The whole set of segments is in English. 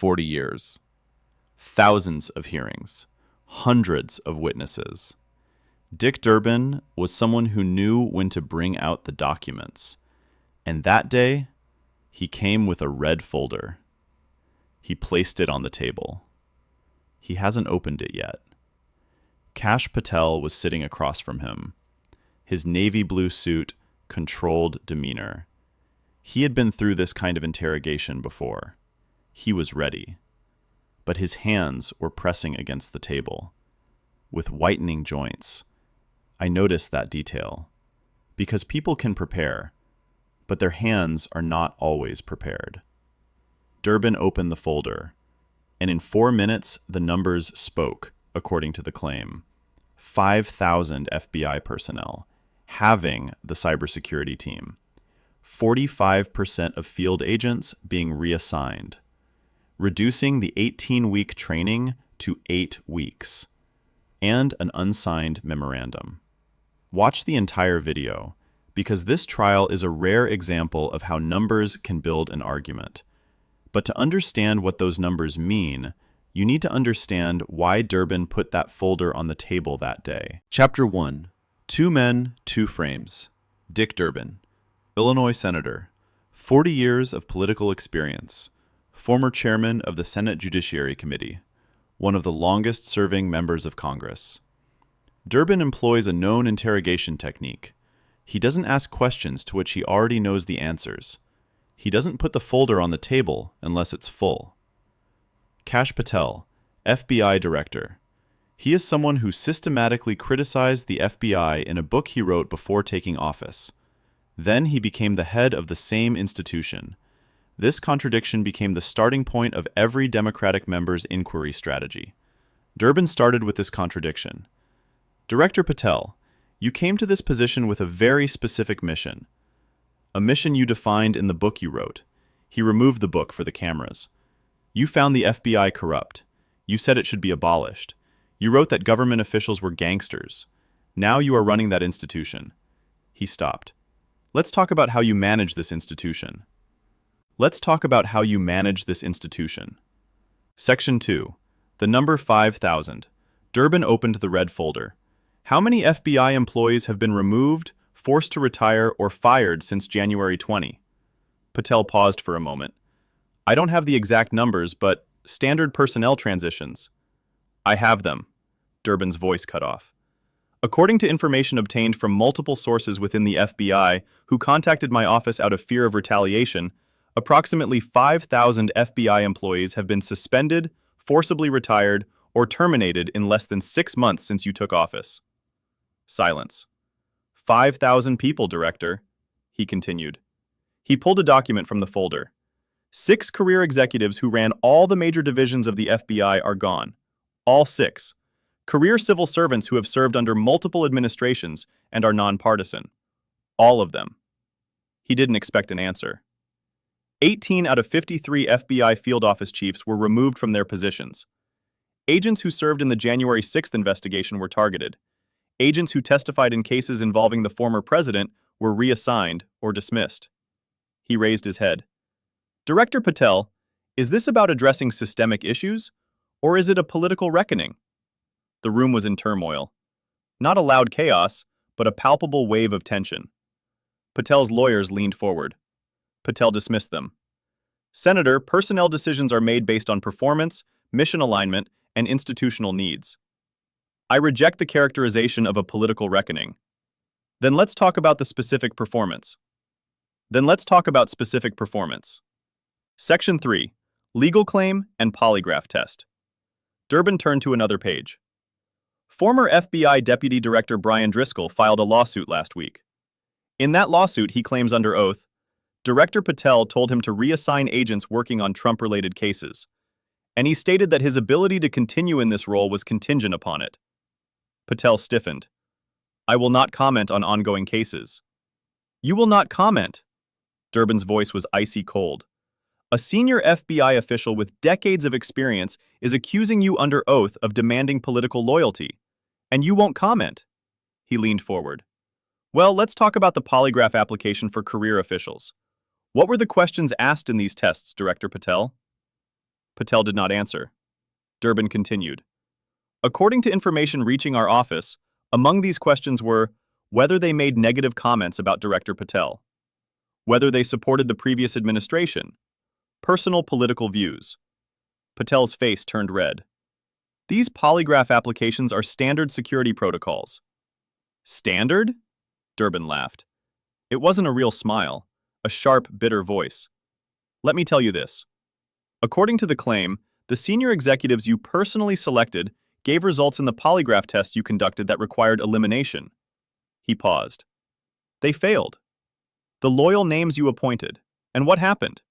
40 years. Thousands of hearings. Hundreds of witnesses. Dick Durbin was someone who knew when to bring out the documents. And that day, he came with a red folder. He placed it on the table. He hasn't opened it yet. Kash Patel was sitting across from him. His navy blue suit, controlled demeanor. He had been through this kind of interrogation before. He was ready. But his hands were pressing against the table, with whitening joints. I noticed that detail. Because people can prepare, but their hands are not always prepared. Durbin opened the folder, and in 4 minutes the numbers spoke, according to the claim. 5,000 FBI personnel, halving the cybersecurity team. 45% of field agents being reassigned, reducing the 18-week training to 8 weeks, and an unsigned memorandum. Watch the entire video, because this trial is a rare example of how numbers can build an argument. But to understand what those numbers mean, you need to understand why Durbin put that folder on the table that day. Chapter 1. 2 Men, 2 Frames. Dick Durbin, Illinois Senator, 40 years of political experience, former chairman of the Senate Judiciary Committee, one of the longest-serving members of Congress. Durbin employs a known interrogation technique. He doesn't ask questions to which he already knows the answers. He doesn't put the folder on the table unless it's full. Kash Patel, FBI Director. He is someone who systematically criticized the FBI in a book he wrote before taking office. Then he became the head of the same institution. This contradiction became the starting point of every Democratic member's inquiry strategy. Durbin started with this contradiction. Director Patel, you came to this position with a very specific mission. A mission you defined in the book you wrote. He removed the book for the cameras. You found the FBI corrupt. You said it should be abolished. You wrote that government officials were gangsters. Now you are running that institution. He stopped. Let's talk about how you manage this institution. Section 2. The number 5,000. Durbin opened the red folder. How many FBI employees have been removed, forced to retire, or fired since January 20? Patel paused for a moment. I don't have the exact numbers, but standard personnel transitions. I have them. Durbin's voice cut off. According to information obtained from multiple sources within the FBI who contacted my office out of fear of retaliation, approximately 5,000 FBI employees have been suspended, forcibly retired, or terminated in less than 6 months since you took office. Silence. 5,000 people, Director, he continued. He pulled a document from the folder. 6 career executives who ran all the major divisions of the FBI are gone. All 6. Career civil servants who have served under multiple administrations and are nonpartisan. All of them. He didn't expect an answer. 18 out of 53 FBI field office chiefs were removed from their positions. Agents who served in the January 6th investigation were targeted. Agents who testified in cases involving the former president were reassigned or dismissed. He raised his head. Director Patel, is this about addressing systemic issues, or is it a political reckoning? The room was in turmoil. Not a loud chaos, but a palpable wave of tension. Patel's lawyers leaned forward. Patel dismissed them. Senator, personnel decisions are made based on performance, mission alignment, and institutional needs. I reject the characterization of a political reckoning. Then let's talk about specific performance. Section 3. Legal claim and polygraph test. Durbin turned to another page. Former FBI Deputy Director Brian Driscoll filed a lawsuit last week. In that lawsuit, he claims under oath, Director Patel told him to reassign agents working on Trump-related cases, and he stated that his ability to continue in this role was contingent upon it. Patel stiffened. I will not comment on ongoing cases. You will not comment. Durbin's voice was icy cold. A senior FBI official with decades of experience is accusing you under oath of demanding political loyalty, and you won't comment. He leaned forward. Well, let's talk about the polygraph application for career officials. What were the questions asked in these tests, Director Patel? Patel did not answer. Durbin continued. According to information reaching our office, among these questions were whether they made negative comments about Director Patel, whether they supported the previous administration, personal political views. Patel's face turned red. These polygraph applications are standard security protocols. Standard? Durbin laughed. It wasn't a real smile, a sharp, bitter voice. Let me tell you this. According to the claim, the senior executives you personally selected gave results in the polygraph test you conducted that required elimination. He paused. They failed. The loyal names you appointed. And what happened?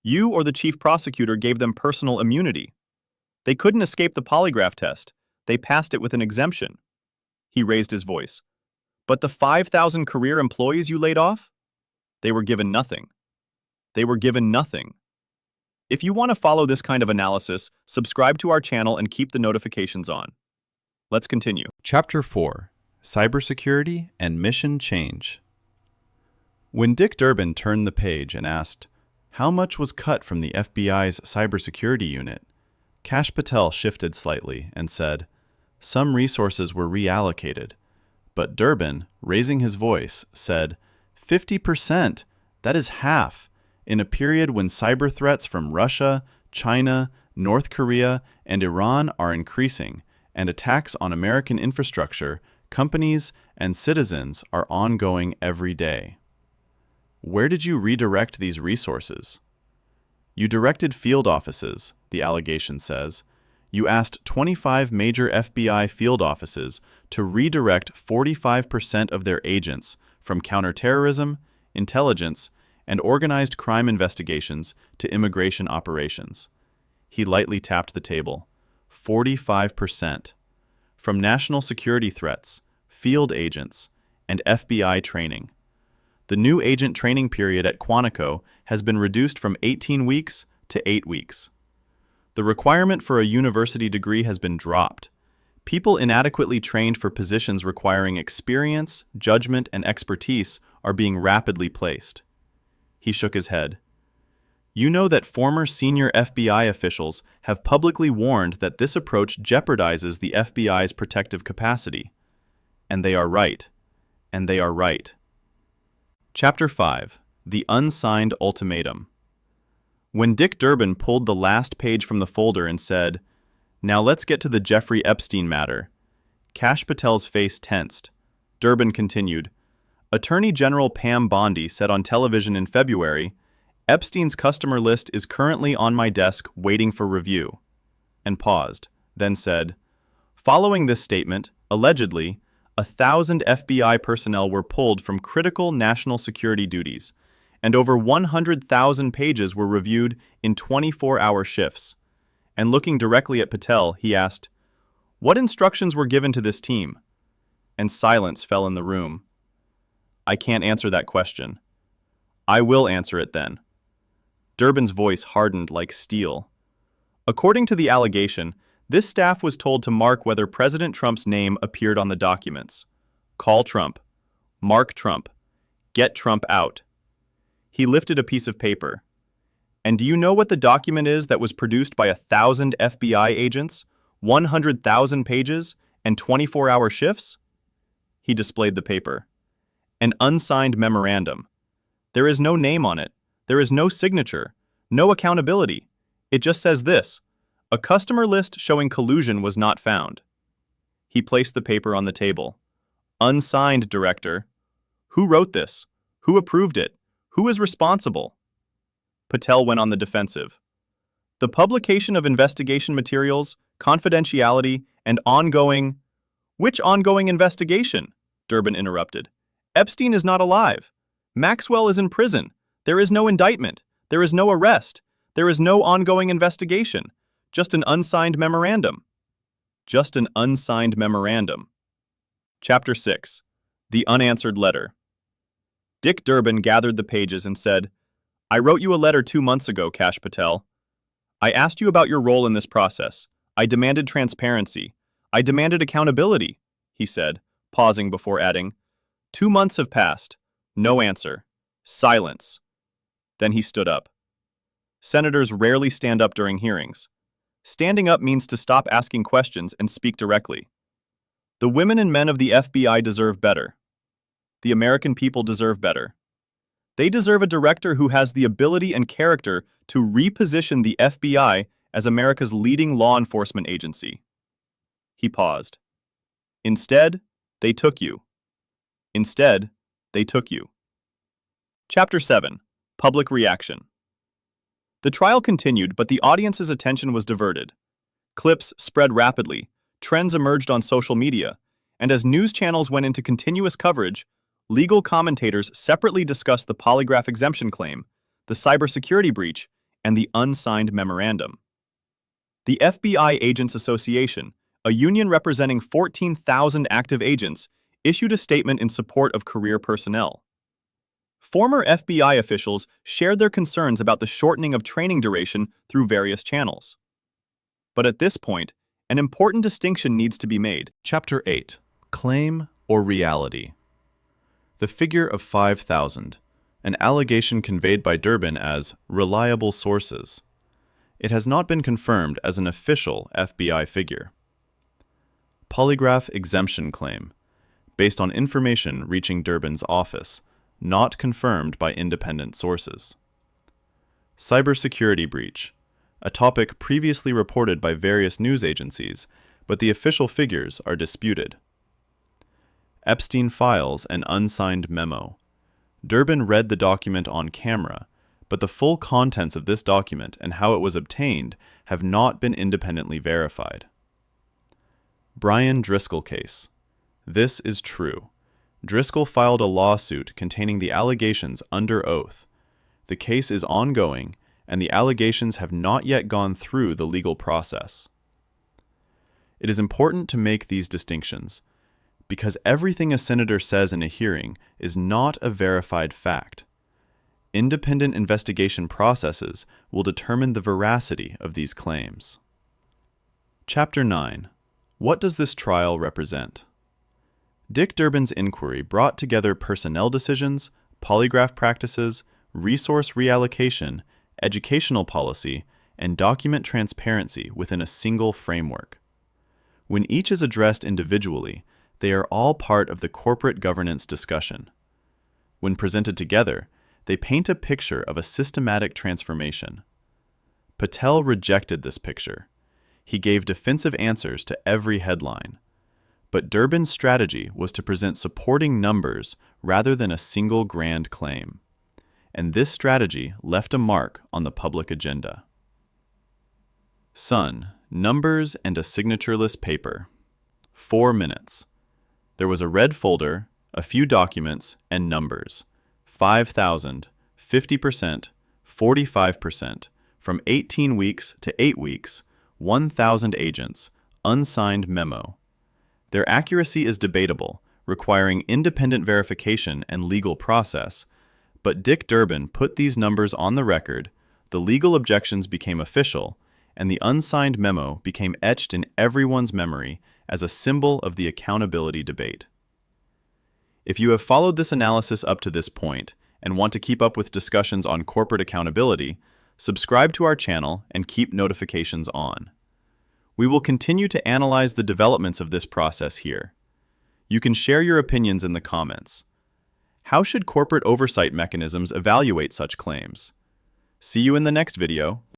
You or the chief prosecutor gave them personal immunity. They couldn't escape the polygraph test. They passed it with an exemption. He raised his voice. But the 5,000 career employees you laid off? They were given nothing. They were given nothing. If you want to follow this kind of analysis, subscribe to our channel and keep the notifications on. Let's continue. Chapter 4: Cybersecurity and Mission Change. When Dick Durbin turned the page and asked, how much was cut from the FBI's cybersecurity unit, Kash Patel shifted slightly and said, some resources were reallocated. But Durbin, raising his voice, said, 50%, that is half, in a period when cyber threats from Russia, China, North Korea, and Iran are increasing, and attacks on American infrastructure, companies, and citizens are ongoing every day. Where did you redirect these resources? You directed field offices, the allegation says. You asked 25 major FBI field offices to redirect 45% of their agents from counterterrorism, intelligence, and organized crime investigations to immigration operations. He lightly tapped the table. 45%. From national security threats, field agents, and FBI training. The new agent training period at Quantico has been reduced from 18 weeks to 8 weeks. The requirement for a university degree has been dropped. People inadequately trained for positions requiring experience, judgment, and expertise are being rapidly placed. He shook his head. You know that former senior FBI officials have publicly warned that this approach jeopardizes the FBI's protective capacity. And they are right. And they are right. Chapter 5: The Unsigned Ultimatum. When Dick Durbin pulled the last page from the folder and said, now let's get to the Jeffrey Epstein matter, Kash Patel's face tensed. Durbin continued, Attorney General Pam Bondi said on television in February, Epstein's customer list is currently on my desk waiting for review, and paused, then said, following this statement, allegedly, 1,000 FBI personnel were pulled from critical national security duties, and over 100,000 pages were reviewed in 24-hour shifts. And looking directly at Patel, he asked, what instructions were given to this team? And silence fell in the room. I can't answer that question. I will answer it then. Durbin's voice hardened like steel. According to the allegation, this staff was told to mark whether President Trump's name appeared on the documents. Call Trump. Mark Trump. Get Trump out. He lifted a piece of paper. And do you know what the document is that was produced by 1,000 FBI agents, 100,000 pages, and 24-hour shifts? He displayed the paper. An unsigned memorandum. There is no name on it. There is no signature. No accountability. It just says this. A customer list showing collusion was not found. He placed the paper on the table. Unsigned, Director. Who wrote this? Who approved it? Who is responsible? Patel went on the defensive. The publication of investigation materials, confidentiality, and ongoing... Which ongoing investigation? Durbin interrupted. Epstein is not alive. Maxwell is in prison. There is no indictment. There is no arrest. There is no ongoing investigation. Just an unsigned memorandum. Just an unsigned memorandum. Chapter 6: The Unanswered Letter. Dick Durbin gathered the pages and said, I wrote you a letter 2 months ago, Kash Patel. I asked you about your role in this process. I demanded transparency. I demanded accountability, he said, pausing before adding, 2 months have passed. No answer. Silence. Then he stood up. Senators rarely stand up during hearings. Standing up means to stop asking questions and speak directly. The women and men of the FBI deserve better. The American people deserve better. They deserve a director who has the ability and character to reposition the FBI as America's leading law enforcement agency. He paused. Instead, they took you. Instead, they took you. Chapter 7. Public Reaction. The trial continued, but the audience's attention was diverted. Clips spread rapidly, trends emerged on social media, and as news channels went into continuous coverage, legal commentators separately discussed the polygraph exemption claim, the cybersecurity breach, and the unsigned memorandum. The FBI Agents Association, a union representing 14,000 active agents, issued a statement in support of career personnel. Former FBI officials shared their concerns about the shortening of training duration through various channels. But at this point, an important distinction needs to be made. Chapter 8. Claim or reality. The figure of 5,000, an allegation conveyed by Durbin as reliable sources. It has not been confirmed as an official FBI figure. Polygraph exemption claim, based on information reaching Durbin's office, not confirmed by independent sources. Cybersecurity breach, a topic previously reported by various news agencies, but the official figures are disputed. Epstein files an unsigned memo. Durbin read the document on camera, but the full contents of this document and how it was obtained have not been independently verified. Brian Driscoll case. This is true. Driscoll filed a lawsuit containing the allegations under oath. The case is ongoing, and the allegations have not yet gone through the legal process. It is important to make these distinctions, because everything a senator says in a hearing is not a verified fact. Independent investigation processes will determine the veracity of these claims. Chapter 9. What does this trial represent? Dick Durbin's inquiry brought together personnel decisions, polygraph practices, resource reallocation, educational policy, and document transparency within a single framework. When each is addressed individually, they are all part of the corporate governance discussion. When presented together, they paint a picture of a systematic transformation. Patel rejected this picture. He gave defensive answers to every headline. But Durbin's strategy was to present supporting numbers rather than a single grand claim. And this strategy left a mark on the public agenda. Sun, numbers and a signatureless paper. 4 minutes. There was a red folder, a few documents, and numbers. 5,000, 50%, 45%, from 18 weeks to 8 weeks, 1,000 agents, unsigned memo. Their accuracy is debatable, requiring independent verification and legal process, but Dick Durbin put these numbers on the record, the legal objections became official, and the unsigned memo became etched in everyone's memory as a symbol of the accountability debate. If you have followed this analysis up to this point and want to keep up with discussions on corporate accountability, subscribe to our channel and keep notifications on. We will continue to analyze the developments of this process here. You can share your opinions in the comments. How should corporate oversight mechanisms evaluate such claims? See you in the next video.